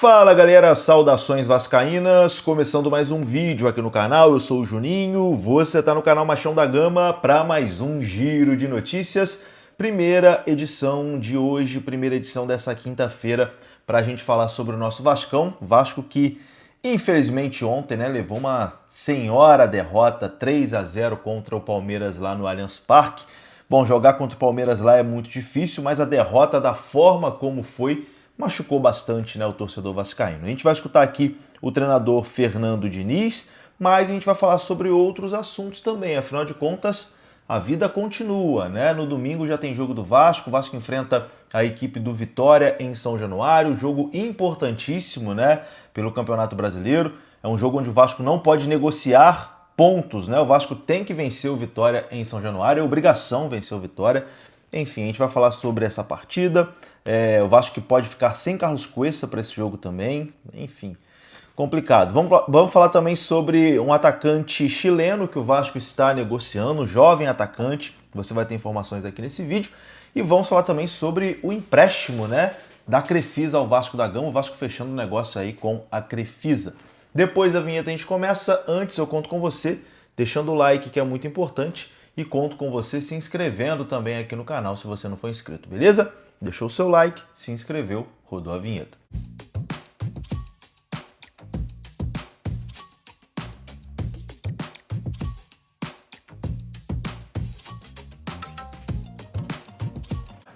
Fala galera, saudações vascaínas, começando mais um vídeo aqui no canal, eu sou o Juninho, você está no canal Machão da Gama para mais um giro de notícias, primeira edição de hoje, primeira edição dessa quinta-feira, para a gente falar sobre o nosso Vascão, Vasco que infelizmente ontem levou uma senhora derrota 3-0 contra o Palmeiras lá no Allianz Parque. Bom, jogar contra o Palmeiras lá é muito difícil, mas a derrota da forma como foi machucou bastante o torcedor vascaíno. A gente vai escutar aqui o treinador Fernando Diniz, mas a gente vai falar sobre outros assuntos também. Afinal de contas, a vida continua, No domingo já tem jogo do Vasco, o Vasco enfrenta a equipe do Vitória em São Januário, jogo importantíssimo, pelo Campeonato Brasileiro. É um jogo onde o Vasco não pode negociar pontos, O Vasco tem que vencer o Vitória em São Januário, é obrigação vencer o Vitória. Enfim, a gente vai falar sobre essa partida, o Vasco que pode ficar sem Carlos Cuesta para esse jogo também, enfim, complicado. Vamos falar também sobre um atacante chileno que o Vasco está negociando, um jovem atacante, você vai ter informações aqui nesse vídeo, e vamos falar também sobre o empréstimo, da Crefisa ao Vasco da Gama, o Vasco fechando o negócio aí com a Crefisa. Depois da vinheta a gente começa, antes eu conto com você, deixando o like que é muito importante, e conto com você se inscrevendo também aqui no canal se você não for inscrito, beleza? Deixou o seu like, se inscreveu, rodou a vinheta.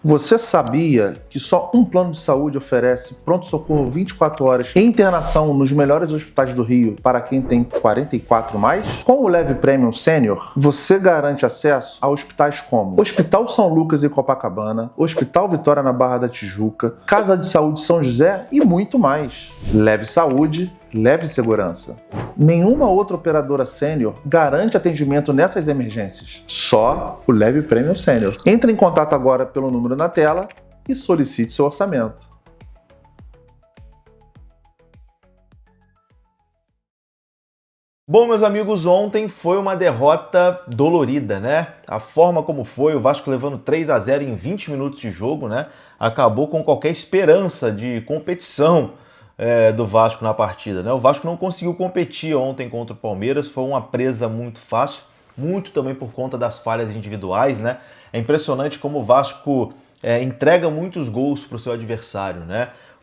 Você sabia que só um plano de saúde oferece pronto-socorro 24 horas e internação nos melhores hospitais do Rio para quem tem 44 mais? Com o Leve Premium Sênior, você garante acesso a hospitais como Hospital São Lucas e Copacabana, Hospital Vitória na Barra da Tijuca, Casa de Saúde São José e muito mais. Leve Saúde, leve segurança. Nenhuma outra operadora sênior garante atendimento nessas emergências. Só o Leve Premium Sênior. Entre em contato agora pelo número na tela e solicite seu orçamento. Bom, meus amigos, ontem foi uma derrota dolorida, A forma como foi, o Vasco levando 3-0 em 20 minutos de jogo, acabou com qualquer esperança de competição do Vasco na partida, O Vasco não conseguiu competir ontem contra o Palmeiras, foi uma presa muito fácil, muito também por conta das falhas individuais, É impressionante como o Vasco entrega muitos gols para o seu adversário,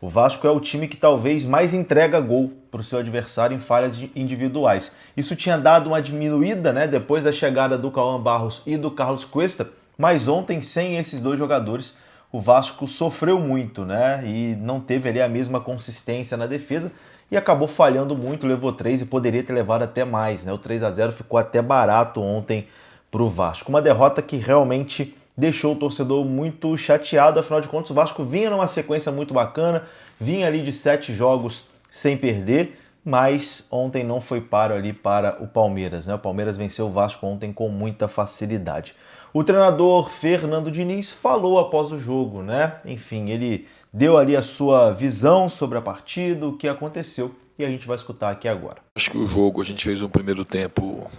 O Vasco é o time que talvez mais entrega gol para o seu adversário em falhas individuais. Isso tinha dado uma diminuída, depois da chegada do Cauã Barros e do Carlos Cuesta, mas ontem, sem esses dois jogadores, o Vasco sofreu muito, E não teve ali a mesma consistência na defesa e acabou falhando muito, levou 3 e poderia ter levado até mais, O 3-0 ficou até barato ontem para o Vasco. Uma derrota que realmente deixou o torcedor muito chateado, afinal de contas o Vasco vinha numa sequência muito bacana, vinha ali de 7 jogos sem perder, mas ontem não foi páreo ali para o Palmeiras, O Palmeiras venceu o Vasco ontem com muita facilidade. O treinador Fernando Diniz falou após o jogo, Enfim, ele deu ali a sua visão sobre a partida, o que aconteceu, e a gente vai escutar aqui agora. Acho que o jogo, a gente fez um primeiro tempo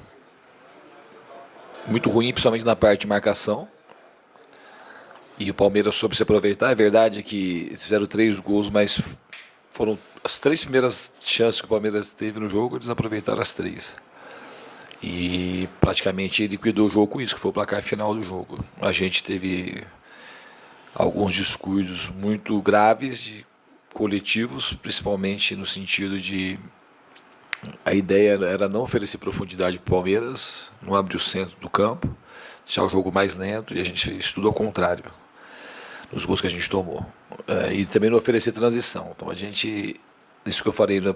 muito ruim, principalmente na parte de marcação. E o Palmeiras soube se aproveitar. É verdade que fizeram 3 gols, mas foram as 3 primeiras chances que o Palmeiras teve no jogo, eles aproveitaram as 3. E praticamente liquidou o jogo com isso, que foi o placar final do jogo. A gente teve alguns descuidos muito graves de coletivos, principalmente no sentido de a ideia era não oferecer profundidade para o Palmeiras, não abrir o centro do campo, deixar o jogo mais lento, e a gente fez tudo ao contrário nos gols que a gente tomou. E também não oferecer transição. Então a gente, isso que eu falei na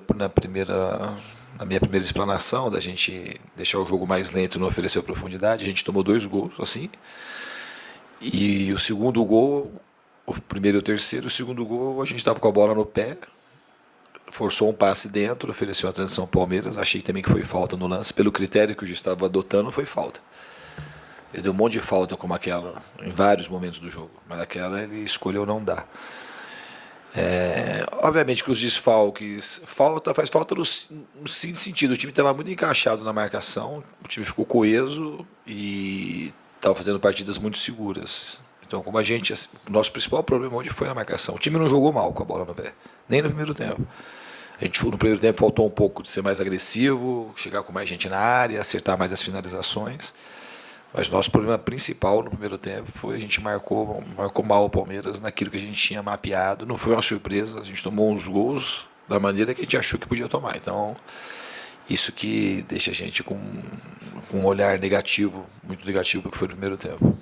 minha primeira explanação, da gente deixar o jogo mais lento e não oferecer profundidade, a gente tomou 2 gols assim. E o segundo gol, o primeiro e o terceiro, o segundo gol a gente estava com a bola no pé, forçou um passe dentro, ofereceu a transição ao Palmeiras, achei também que foi falta no lance, pelo critério que o juiz estava adotando, foi falta. Ele deu um monte de falta como aquela em vários momentos do jogo, mas aquela ele escolheu não dar. Obviamente que os desfalques faz falta no seguinte sentido: o time estava muito encaixado na marcação, o time ficou coeso e estava fazendo partidas muito seguras. Então, como o nosso principal problema hoje foi a marcação. O time não jogou mal com a bola no pé, nem no primeiro tempo. No primeiro tempo faltou um pouco de ser mais agressivo, chegar com mais gente na área, acertar mais as finalizações. Mas o nosso problema principal no primeiro tempo foi a gente marcou mal o Palmeiras naquilo que a gente tinha mapeado. Não foi uma surpresa, a gente tomou uns gols da maneira que a gente achou que podia tomar. Então, isso que deixa a gente com um olhar negativo, muito negativo do que foi no primeiro tempo.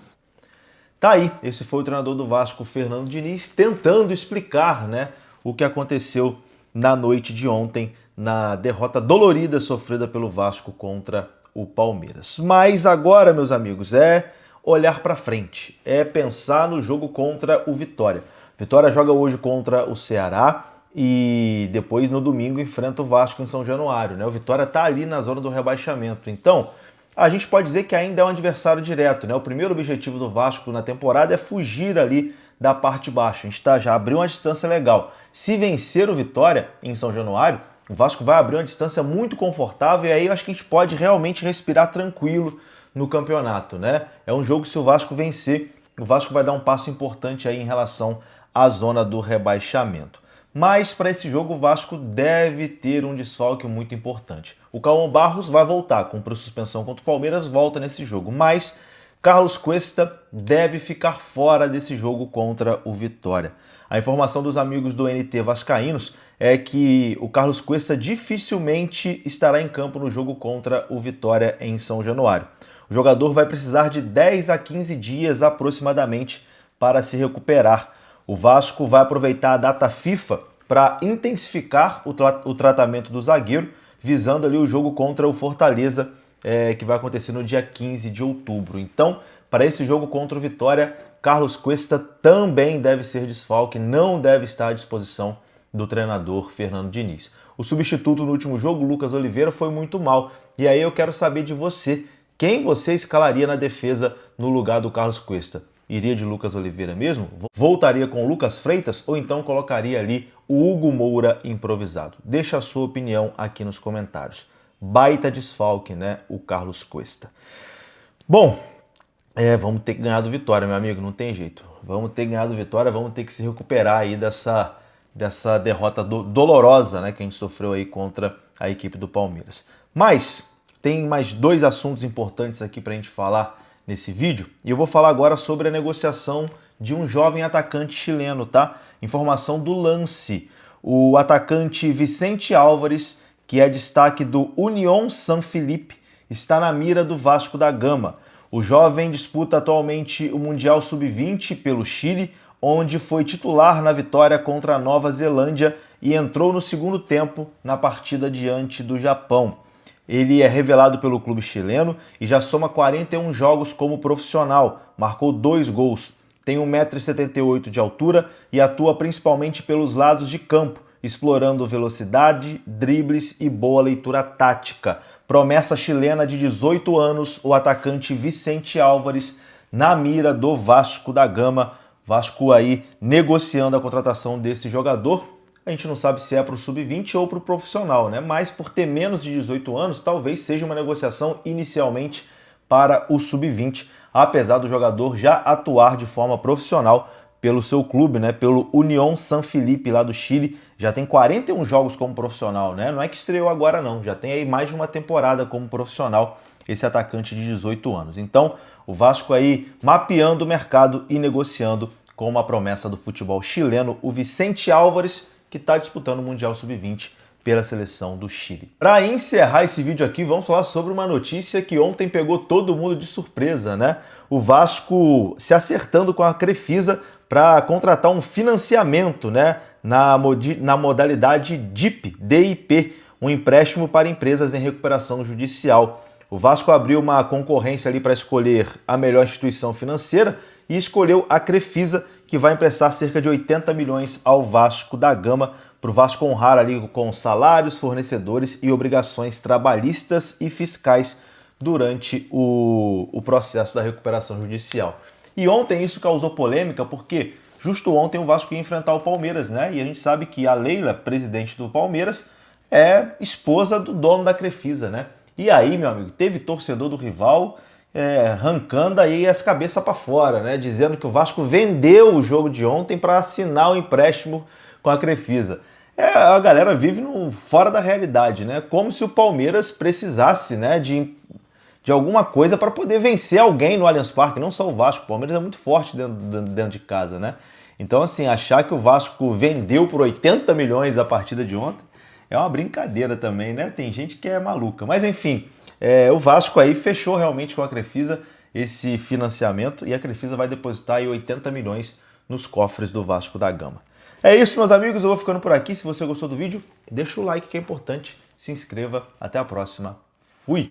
Tá aí, esse foi o treinador do Vasco, Fernando Diniz, tentando explicar, né, o que aconteceu na noite de ontem, na derrota dolorida sofrida pelo Vasco contra o Palmeiras. Mas agora, meus amigos, é olhar para frente, é pensar no jogo contra o Vitória. Vitória joga hoje contra o Ceará e depois no domingo enfrenta o Vasco em São Januário, né? O Vitória tá ali na zona do rebaixamento. Então, a gente pode dizer que ainda é um adversário direto, né? O primeiro objetivo do Vasco na temporada é fugir ali da parte de baixo. A gente já abriu uma distância legal. Se vencer o Vitória em São Januário, o Vasco vai abrir uma distância muito confortável e aí eu acho que a gente pode realmente respirar tranquilo no campeonato, né? É um jogo que, se o Vasco vencer, o Vasco vai dar um passo importante aí em relação à zona do rebaixamento. Mas para esse jogo o Vasco deve ter um desfalque muito importante. O Cauã Barros vai voltar, cumpriu suspensão contra o Palmeiras, volta nesse jogo. Mas Carlos Cuesta deve ficar fora desse jogo contra o Vitória. A informação dos amigos do NT Vascaínos é que o Carlos Cuesta dificilmente estará em campo no jogo contra o Vitória em São Januário. O jogador vai precisar de 10 a 15 dias aproximadamente para se recuperar. O Vasco vai aproveitar a data FIFA para intensificar o tratamento do zagueiro, visando ali o jogo contra o Fortaleza, que vai acontecer no dia 15 de outubro. Então, para esse jogo contra o Vitória, Carlos Cuesta também deve ser desfalque, não deve estar à disposição do treinador Fernando Diniz. O substituto no último jogo, Lucas Oliveira, foi muito mal. E aí eu quero saber de você, quem você escalaria na defesa no lugar do Carlos Cuesta? Iria de Lucas Oliveira mesmo? Voltaria com o Lucas Freitas ou então colocaria ali o Hugo Moura improvisado? Deixa a sua opinião aqui nos comentários. Baita desfalque, né? O Carlos Cuesta. Bom, vamos ter que ganhar do Vitória, meu amigo, não tem jeito. Vamos ter que ganhar do Vitória, vamos ter que se recuperar aí dessa derrota dolorosa, né, que a gente sofreu aí contra a equipe do Palmeiras. Mas tem mais dois assuntos importantes aqui para a gente falar nesse vídeo, e eu vou falar agora sobre a negociação de um jovem atacante chileno, tá? Informação do Lance. O atacante Vicente Álvares, que é destaque do Unión San Felipe, está na mira do Vasco da Gama. O jovem disputa atualmente o Mundial Sub-20 pelo Chile, onde foi titular na vitória contra a Nova Zelândia e entrou no segundo tempo na partida diante do Japão. Ele é revelado pelo clube chileno e já soma 41 jogos como profissional, marcou 2 gols, tem 1,78 m de altura e atua principalmente pelos lados de campo, explorando velocidade, dribles e boa leitura tática. Promessa chilena de 18 anos, o atacante Vicente Álvares na mira do Vasco da Gama. Vasco aí negociando a contratação desse jogador. A gente não sabe se é para o sub-20 ou para o profissional, né? Mas por ter menos de 18 anos, talvez seja uma negociação inicialmente para o sub-20, apesar do jogador já atuar de forma profissional pelo seu clube, né? Pelo Unión San Felipe lá do Chile. Já tem 41 jogos como profissional, né? Não é que estreou agora não, já tem aí mais de uma temporada como profissional esse atacante de 18 anos. Então, o Vasco aí mapeando o mercado e negociando com uma promessa do futebol chileno, o Vicente Álvares, que está disputando o Mundial Sub-20 pela seleção do Chile. Para encerrar esse vídeo aqui, vamos falar sobre uma notícia que ontem pegou todo mundo de surpresa, né? O Vasco se acertando com a Crefisa para contratar um financiamento, né? Na modalidade DIP, um empréstimo para empresas em recuperação judicial. O Vasco abriu uma concorrência ali para escolher a melhor instituição financeira e escolheu a Crefisa, que vai emprestar cerca de 80 milhões ao Vasco da Gama, para o Vasco honrar ali com salários, fornecedores e obrigações trabalhistas e fiscais durante o processo da recuperação judicial. E ontem isso causou polêmica porque justo ontem o Vasco ia enfrentar o Palmeiras, né? E a gente sabe que a Leila, presidente do Palmeiras, é esposa do dono da Crefisa, né? E aí, meu amigo, teve torcedor do rival arrancando aí as cabeças para fora, né? Dizendo que o Vasco vendeu o jogo de ontem para assinar o empréstimo com a Crefisa. A galera vive fora da realidade, né? Como se o Palmeiras precisasse, né, de alguma coisa para poder vencer alguém no Allianz Parque, não só o Vasco. O Palmeiras é muito forte dentro de casa, né? Então, assim, achar que o Vasco vendeu por 80 milhões a partida de ontem é uma brincadeira também, né? Tem gente que é maluca. Mas, enfim, o Vasco aí fechou realmente com a Crefisa esse financiamento e a Crefisa vai depositar aí 80 milhões nos cofres do Vasco da Gama. É isso, meus amigos. Eu vou ficando por aqui. Se você gostou do vídeo, deixa o like que é importante. Se inscreva. Até a próxima. Fui!